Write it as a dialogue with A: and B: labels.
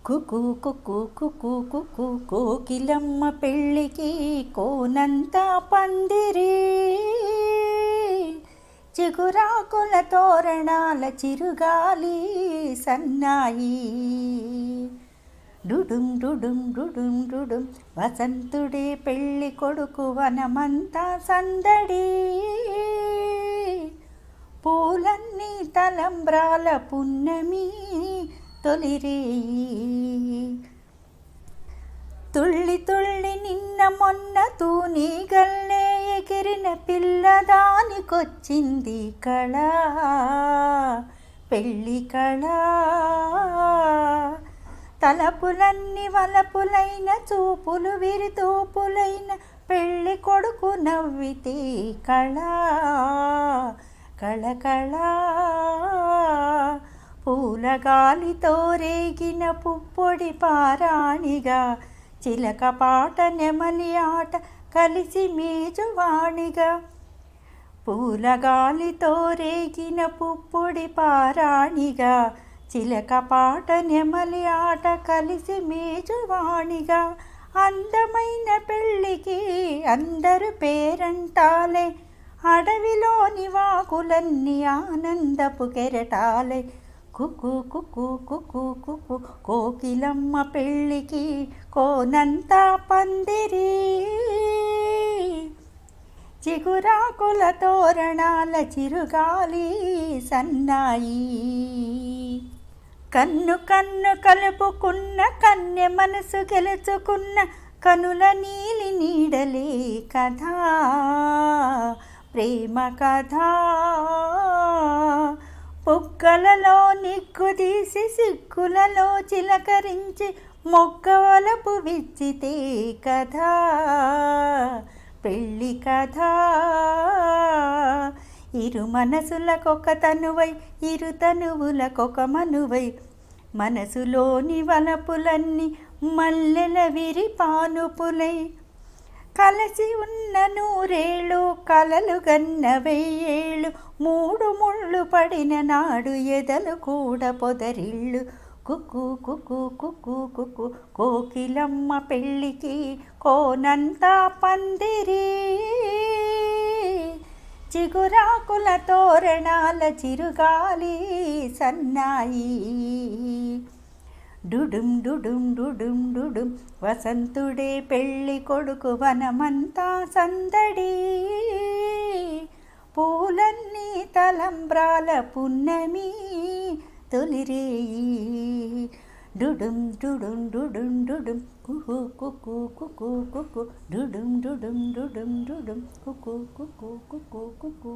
A: కుకు కుకు కుకు కుకు కోకిలమ్మ పెళ్ళికి కోనంతా పందిరి, చిగురాకుల తోరణాల చిరుగాలి సన్నాయి. డుడుం డుడుం డుడుం డుడుం వసంతుడే పెళ్ళి కొడుకు, వనమంతా సందడి. పూలన్నీ తలంబ్రాల పున్నమి తొలిరేయి. తుళ్ళి తుళ్ళి నిన్న మొన్న తూనీగల్లే ఎగిరిన పిల్లదానికొచ్చింది కళ, పెళ్ళి కళ. తలపులన్నీ వలపులైన, చూపులు విరితూపులైన, పెళ్ళి కొడుకు నవ్వితే కళ, కళకళ. పూలగాలితో రేగిన పుప్పొడి పారాణిగా, చిలక పాట నెమలి ఆట కలిసి మేజువాణిగా. పూలగాలితో రేగిన పుప్పొడి పారాణిగా, చిలక పాట నెమలి ఆట కలిసి మేజువాణిగా. అందమైన పెళ్ళికి అందరు పేరంటాలే, అడవిలోని వాకులన్నీ ఆనందపు కెరటాలే. కుకు కుకు కుకు కుకు కోకిలమ్మ పెళ్ళికి కోనంతా పందిరి, చిగురాకుల తోరణాల చిరుగాలి సన్నాయి. కన్ను కన్ను కలుపుకున్న, కన్నె మనసు గెలుచుకున్న, కనుల నీలి నీడలే కథా, ప్రేమ కథా. పొగ్గలలో నిగ్గుదీసి, సిగ్గులలో చిలకరించి, మొగ్గవలపు విచ్చితే కథా, పెళ్ళి కథా. ఇరు మనసులకొక తనువై, ఇరు తనువులకొక మనువై, మనసులోని వలపులన్నీ మల్లెల విరిపానుపులై. కలసి ఉన్న నూరేళ్ళు, కలలు గన్న వెయ్యేళ్ళు, మూడు ముళ్ళు పడిన నాడు ఎదలు కూడా పొదరిళ్ళు. కుకు కుకు కుకు కుకు కోకిలమ్మ పెళ్ళికి కోనంతా పందిరి, చిగురాకుల తోరణాల చిరుగాలి సన్నాయి. డుడుం డుడుం డుడుం డుడుం వసంతుడే పెళ్ళి కొడుకు, వనమంతా సందడి. పూలన్నీ తలంబ్రాల పున్నమి తొలిరేయి. డుడుం డుడుం డుడుం డుడుం కుహు కుకు కుకు కుకు డుడుం డుడుం డుడుం డుడుం కుకు కుకు కుకు కుకు.